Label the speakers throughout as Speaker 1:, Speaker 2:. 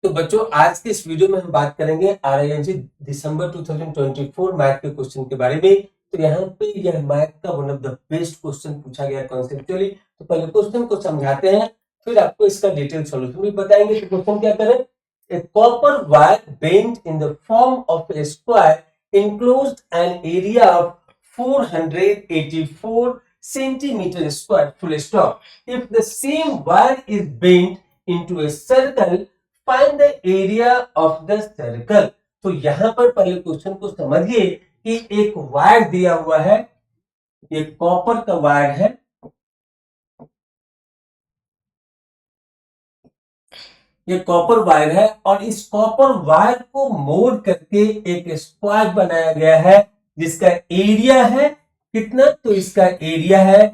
Speaker 1: तो बच्चों आज के इस वीडियो में हम बात करेंगे आरआईएनसी दिसंबर 2024 मैथ के क्वेश्चन के बारे में। तो यहाँ पे यह मैथ का one of the best question पूछा गया कॉन्सेप्चुअली। तो पहले क्वेश्चन को समझाते हैं, फिर आपको इसका डिटेल सॉल्यूशन भी बताएंगे। तो क्वेश्चन क्या करें, a copper wire bent in the form of a square enclosed an area of 484 centimeter square full stop. If the same wire is bent into a circle, find the area of the circle. तो यहां पर पहले question को समझिए कि एक wire दिया हुआ है, ये कॉपर का वायर है, ये कॉपर वायर है और इस कॉपर वायर को मोड़ करके एक स्क्वायर बनाया गया है जिसका एरिया है कितना, तो इसका एरिया है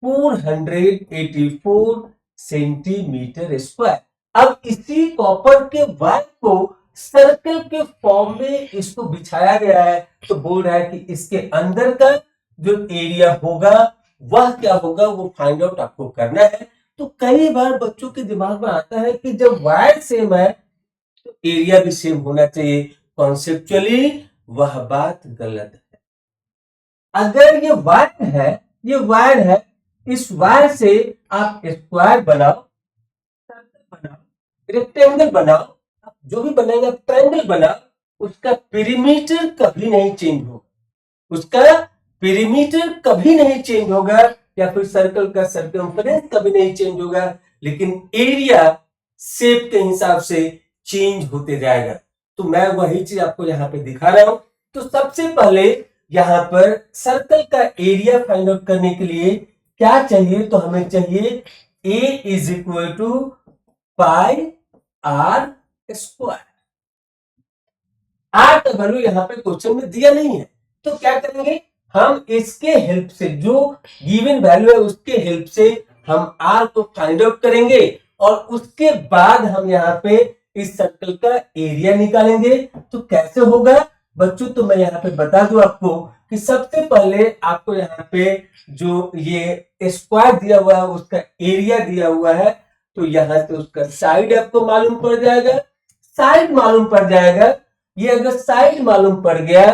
Speaker 1: 484 सेंटीमीटर स्क्वायर। अब इसी कॉपर के वायर को सर्कल के फॉर्म में इसको बिछाया गया है, तो बोल रहा है कि इसके अंदर का जो एरिया होगा वह क्या होगा, वो फाइंड आउट आपको करना है। तो कई बार बच्चों के दिमाग में आता है कि जब वायर सेम है तो एरिया भी सेम होना चाहिए। कॉन्सेप्चुअली वह बात गलत है। अगर ये वायर है, ये वायर है, इस वायर से आप स्क्वायर बनाओ, सर्कल बनाओ, रेक्टेंगल बनाओ, आप जो भी बनाएगा, ट्रायंगल बनाओ, उसका पेरीमीटर कभी नहीं चेंज होगा, उसका पेरीमीटर कभी नहीं चेंज होगा, या फिर सर्कल का सर्कमफरेंस कभी नहीं चेंज होगा, लेकिन एरिया शेप के हिसाब से चेंज होते जाएगा। तो मैं वही चीज आपको यहाँ पे दिखा रहा हूं। तो सबसे पहले यहाँ पर सर्कल का एरिया फाइंड आउट करने के लिए क्या चाहिए, तो हमें चाहिए a is equal to pi r square. R का वैल्यू यहाँ पे क्वेश्चन में दिया नहीं है, तो क्या करेंगे, हम इसके हेल्प से, जो गिवन वैल्यू है उसके हेल्प से हम आर को फाइंड आउट करेंगे और उसके बाद हम यहाँ पे इस सर्कल का एरिया निकालेंगे। तो कैसे होगा बच्चों, तो मैं यहाँ पे बता दूं आपको कि सबसे पहले आपको यहाँ पे जो ये स्क्वायर दिया हुआ है उसका एरिया दिया हुआ है, तो यहाँ से उसका साइड आपको मालूम पड़ जाएगा। साइड मालूम पड़ जाएगा, ये अगर साइड मालूम पड़ गया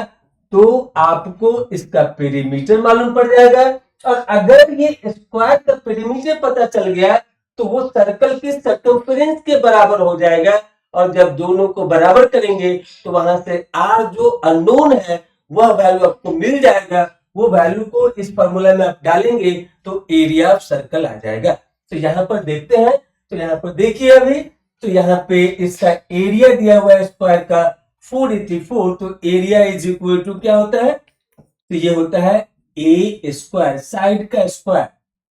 Speaker 1: तो आपको इसका पेरीमीटर मालूम पड़ जाएगा, और अगर ये स्क्वायर का पेरीमीटर पता चल गया तो वो सर्कल के सर्कमफरेंस के बराबर हो जाएगा, और जब दोनों को बराबर करेंगे तो वहां से आर जो अननोन है वह वैल्यू आपको मिल जाएगा। वो वैल्यू को इस फॉर्मूला में आप डालेंगे तो एरिया ऑफ सर्कल आ जाएगा। तो यहाँ पर देखते हैं, तो यहाँ पर देखिए अभी, तो यहाँ पे इसका एरिया दिया हुआ है स्क्वायर का 484, तो एरिया इज इक्वल टू क्या होता है, तो ये होता है ए स्क्वायर, साइड का स्क्वायर।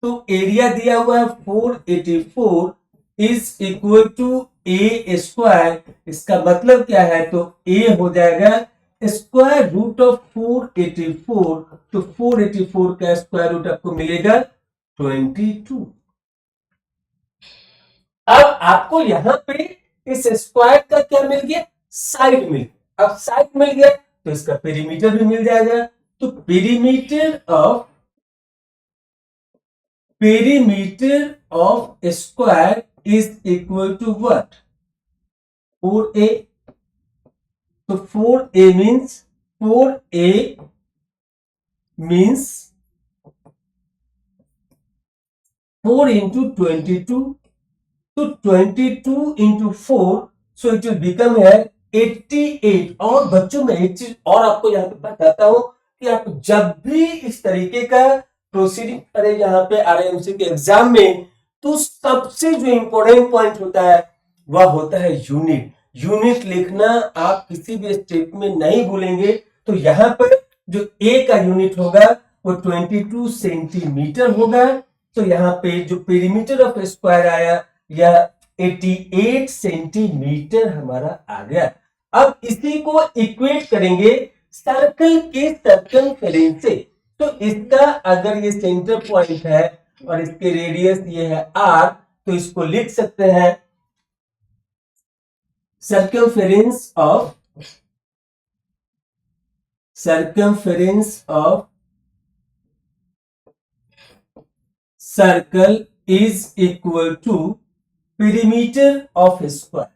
Speaker 1: तो एरिया दिया हुआ है 484 is equal to a square. इसका मतलब क्या है, तो ए हो जाएगा स्क्वायर रूट ऑफ 484, तो 484 का स्क्वायर रूट आपको मिलेगा 22। अब आपको यहां पे इस स्क्वायर का क्या मिल गया, साइड मिल गया। अब साइड मिल गया तो इसका पेरीमीटर भी मिल जाएगा। तो perimeter of square is equal to what, 4a। तो 4a मीन्स 4 इंटू 22, तो 22 into 4, so it will become है 88। और बच्चों में एक चीज और आपको यहाँ पे बताता हूं कि आप जब भी इस तरीके का प्रोसीडिंग करें यहाँ पे आरआईएमसी के एग्जाम में, तो सबसे जो इंपॉर्टेंट पॉइंट होता है वह होता है यूनिट। यूनिट लिखना आप किसी भी स्टेप में नहीं भूलेंगे। तो यहाँ पर जो ए का यूनिट होगा वो 22 सेंटीमीटर होगा। तो यहाँ पे जो पेरीमीटर ऑफ स्क्वायर आया यह 88 सेंटीमीटर हमारा आ गया। अब इसी को इक्वेट करेंगे सर्कल के सर्कमफेरेंस से। तो इसका अगर ये सेंटर पॉइंट है और इसके रेडियस ये है आर, तो इसको लिख सकते हैं circumference of circle is equal to perimeter of square।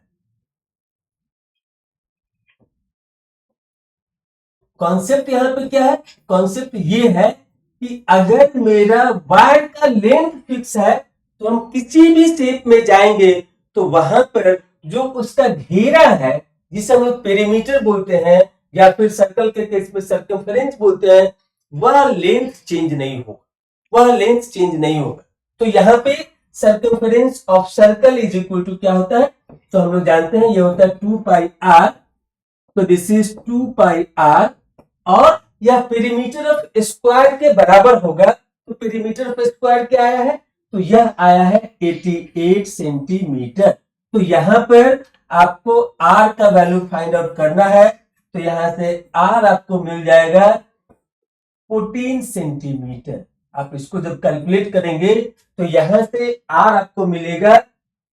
Speaker 1: Concept यहाँ पे क्या है, कॉन्सेप्ट ये है कि अगर मेरा वायर का लेंथ फिक्स है तो हम किसी भी शेप में जाएंगे तो वहां पर जो उसका घेरा है, जिसे हम लोग पेरीमीटर बोलते हैं या फिर सर्कल के केस में सर्कमफेरेंस बोलते हैं, वह लेंथ चेंज नहीं होगा, वह लेंथ चेंज नहीं होगा। तो यहाँ पे circumference of circle is equal to क्या होता है, तो हम लोग जानते हैं ये होता है 2 पाई आर, तो दिस इज 2 पाई आर, और यह पेरीमीटर ऑफ स्क्वायर के बराबर होगा। तो पेरीमीटर ऑफ स्क्वायर क्या आया है, तो यह आया है 88 सेंटीमीटर। तो यहां पर आपको आर का वैल्यू फाइंड आउट करना है, तो यहां से आर आपको मिल जाएगा 14 सेंटीमीटर। आप इसको जब कैलकुलेट करेंगे तो यहां से आर आपको मिलेगा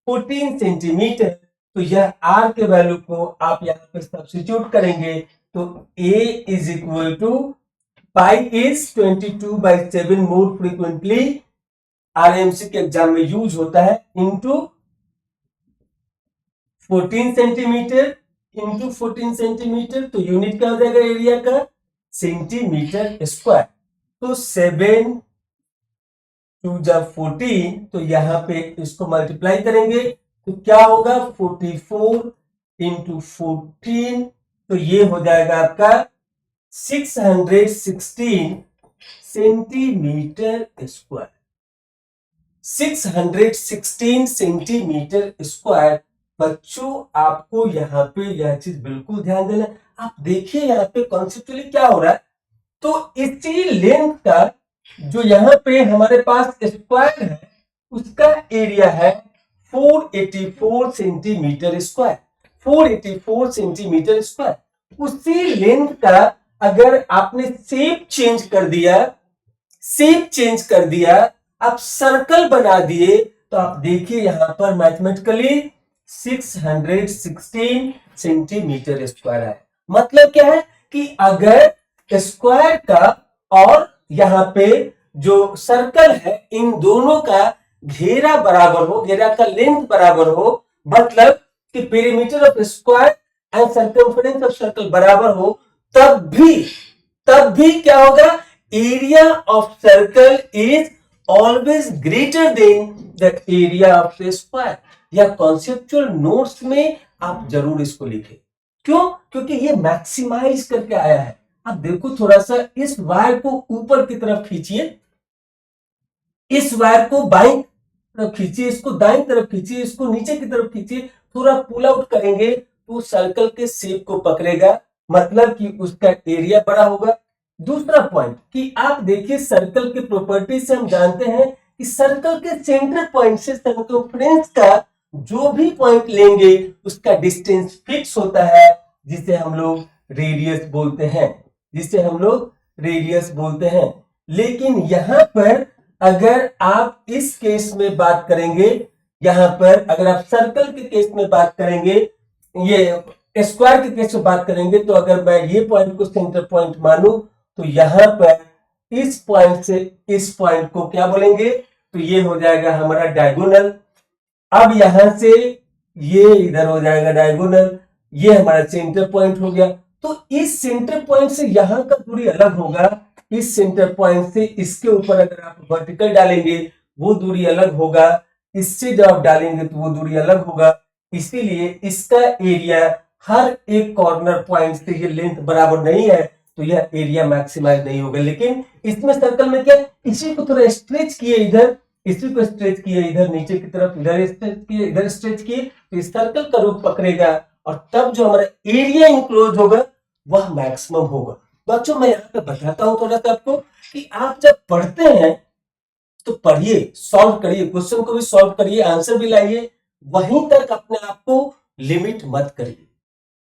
Speaker 1: 14 सेंटीमीटर। तो यह आर के वैल्यू को आप यहां पे सब्स्टिट्यूट करेंगे तो a is equal to pi is 22/7 more frequently RMC के एग्जाम में यूज होता है, इंटू 14 सेंटीमीटर इंटू 14 सेंटीमीटर, तो यूनिट क्या हो जाएगा एरिया का, सेंटीमीटर स्क्वायर। तो 7 2 जब 14, तो यहां पे इसको मल्टीप्लाई करेंगे तो क्या होगा 44 इंटू 14, तो ये हो जाएगा आपका 616 सेंटीमीटर स्क्वायर, 616 सेंटीमीटर स्क्वायर। बच्चों आपको यहाँ पे यह चीज बिल्कुल ध्यान देना। आप देखिए यहाँ पे कॉन्सेप्चुअली क्या हो रहा है, तो इसी लेंथ का जो यहाँ पे हमारे पास स्क्वायर है उसका एरिया है 484 सेंटीमीटर स्क्वायर, 484 सेंटीमीटर स्क्वायर। उसी लेंथ का अगर आपने शेप चेंज कर दिया, शेप चेंज कर दिया, आप सर्कल बना दिए, तो आप देखिए यहां पर मैथमेटिकली 616 सेंटीमीटर स्क्वायर है। मतलब क्या है कि अगर स्क्वायर का और यहां पे जो सर्कल है इन दोनों का घेरा बराबर हो, घेरा का लेंथ बराबर हो, मतलब कि perimeter of square and circumference of circle बराबर हो, तब भी क्या होगा, area of circle is always greater than the area of square. या कॉन्सेप्चुअल नोट्स में आप जरूर इसको लिखें। क्यों? क्योंकि ये मैक्सिमाइज करके आया है। आप देखो थोड़ा सा इस वायर को ऊपर की तरफ खींचिए, इस वायर को बाईं तरफ खींचिए, इसको दाईं तरफ खींचिए, इसको नीचे की तरफ खींचिए, थोड़ा पुल आउट करेंगे तो सर्कल के शेप को पकड़ेगा, मतलब कि उसका एरिया बड़ा होगा। दूसरा पॉइंट कि आप देखिए सर्कल के प्रॉपर्टी से हम जानते हैं कि सर्कल के सेंटर पॉइंट से सर्कमफ्रेंस का जो भी पॉइंट लेंगे उसका डिस्टेंस फिक्स होता है, जिसे हम लोग रेडियस बोलते हैं, जिसे हम लोग रेडियस बोलते हैं। लेकिन यहां पर अगर आप इस केस में बात करेंगे, यहां पर अगर आप सर्कल के केस में बात करेंगे, ये स्क्वायर के केस में बात करेंगे, तो अगर मैं ये पॉइंट को सेंटर पॉइंट मानूं तो यहां पर इस पॉइंट से इस पॉइंट को क्या बोलेंगे, तो ये हो जाएगा हमारा डायगोनल। अब यहां से ये इधर हो जाएगा डायगोनल, ये हमारा सेंटर पॉइंट हो गया। तो इस सेंटर पॉइंट से यहां का दूरी अलग होगा, इस सेंटर पॉइंट से इसके ऊपर अगर आप वर्टिकल डालेंगे वो दूरी अलग होगा, इससे जब आप डालेंगे तो वो दूरी अलग होगा। इसीलिए इसका एरिया हर एक कॉर्नर पॉइंट से ये लेंथ बराबर नहीं है, तो यह एरिया मैक्सिमाइज नहीं होगा। लेकिन इसमें सर्कल में क्या, इसी को थोड़ा स्ट्रेच किए इधर, इसी को स्ट्रेच किए इधर नीचे की तरफ, इधर स्ट्रेच किए इधर स्ट्रेच किए, तो इस सर्कल का रूप पकड़ेगा और तब जो हमारा एरिया इंक्लोज होगा वह मैक्सिमम होगा। बच्चों मैं यहाँ पे बताता हूं थोड़ा सा आपको कि आप जब पढ़ते हैं तो पढ़िए, सॉल्व करिए, क्वेश्चन को भी सॉल्व करिए, आंसर भी लाइए, वहीं तक अपने आप को लिमिट मत करिए।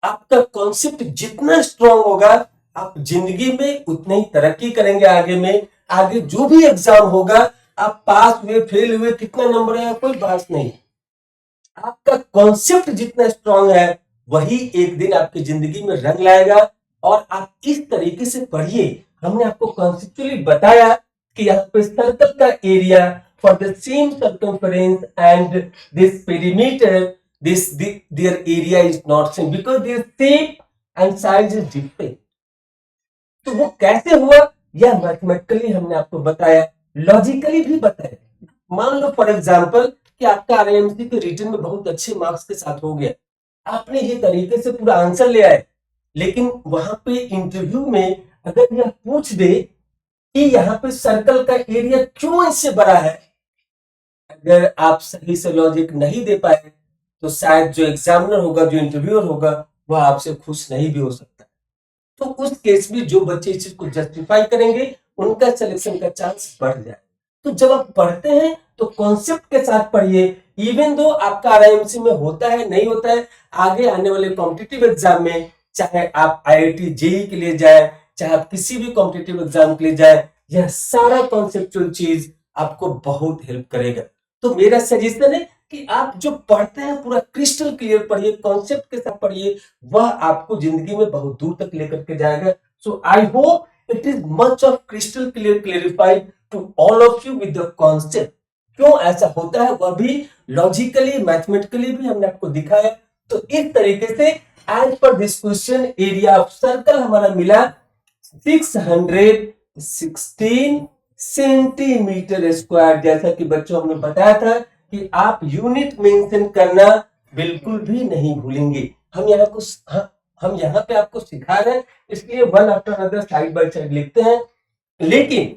Speaker 1: आपका कॉन्सेप्ट जितना स्ट्रांग होगा आप जिंदगी में उतनी ही तरक्की करेंगे। आगे में आगे जो भी एग्जाम होगा, आप पास हुए फेल हुए कितना नंबर है कोई बात नहीं, आपका कॉन्सेप्ट जितना स्ट्रांग है वही एक दिन आपकी जिंदगी में रंग लाएगा। और आप इस तरीके से पढ़िए। हमने आपको कॉन्सेप्चुअली बताया कि यहाँ पे सर्कल का area for the same circumference and this perimeter, their area is not same because their shape and size is different. तो वो कैसे हुआ, यह मैथमेटिकली हमने आपको बताया, लॉजिकली भी बताया। मान लो फॉर एग्जाम्पल कि आपका आरएमसी के रिटन में बहुत अच्छे मार्क्स के साथ हो गया, आपने ये तरीके से पूरा आंसर ले आए, लेकिन वहां पे इंटरव्यू में अगर यह पूछ दे कि यहाँ पे सर्कल का एरिया क्यों इससे बड़ा है, अगर आप सही से लॉजिक नहीं दे पाए तो शायद जो एग्जामिनर होगा, जो इंटरव्यूअर होगा, वह आपसे खुश नहीं भी हो सकता। तो उस केस में जो बच्चे इस चीज को जस्टिफाई करेंगे उनका सिलेक्शन का चांस बढ़ जाए। तो जब आप पढ़ते हैं तो कॉन्सेप्ट के साथ पढ़िए, इवन दो आपका आरआईएमसी में होता है नहीं होता है, आगे आने वाले कॉम्पिटिटिव एग्जाम में, चाहे आप आईआईटी जेई के लिए जाए, चाहे आप किसी भी कॉम्पिटिटिव एग्जाम के लिए जाए, यह सारा कॉन्सेप्चुअल चीज आपको बहुत हेल्प करेगा। तो मेरा सजेशन है कि आप जो पढ़ते हैं पूरा क्रिस्टल क्लियर पढ़िए, कॉन्सेप्ट के साथ पढ़िए, वह आपको जिंदगी में बहुत दूर तक लेकर के जाएगा। So I hope it is much of crystal clear clarified to all of you with the concept. क्यों ऐसा होता है वह भी लॉजिकली मैथमेटिकली भी हमने आपको दिखाया। तो इस तरीके से as per this question area of circle हमारा मिला 616 सेंटीमीटर स्क्वायर। जैसा कि बच्चों हमने बताया था कि आप यूनिट मेंशन करना बिल्कुल भी नहीं भूलेंगे। हम यहाँ पे आपको सिखा रहे हैं, इसलिए one after another side by side लिखते हैं, लेकिन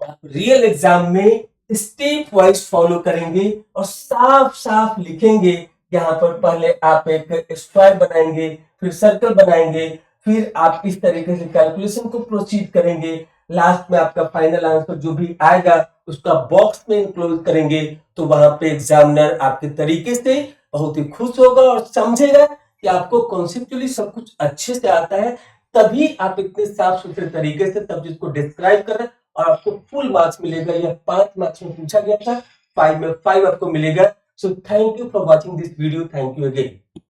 Speaker 1: आप रियल एग्जाम में स्टेप वाइज फॉलो करेंगे और साफ साफ लिखेंगे। यहाँ पर पहले आप एक स्क्वायर बनाएंगे, फिर सर्कल बनाएंगे, फिर आप इस तरीके से कैलकुलेशन को प्रोसीड करेंगे, लास्ट में आपका फाइनल आंसर जो भी आएगा उसका बॉक्स में इंक्लोज करेंगे। तो वहां पे एग्जामिनर आपके तरीके से बहुत ही खुश होगा और समझेगा कि आपको कॉन्सेप्चुअली सब कुछ अच्छे से आता है, तभी आप इतने साफ सुथरे तरीके से तब जिसको डिस्क्राइब कर रहे हैं, और आपको फुल मार्क्स मिलेगा। यह 5 मार्क्स में पूछा गया था, 5 में 5 आपको मिलेगा। So thank you for watching this video, thank you again.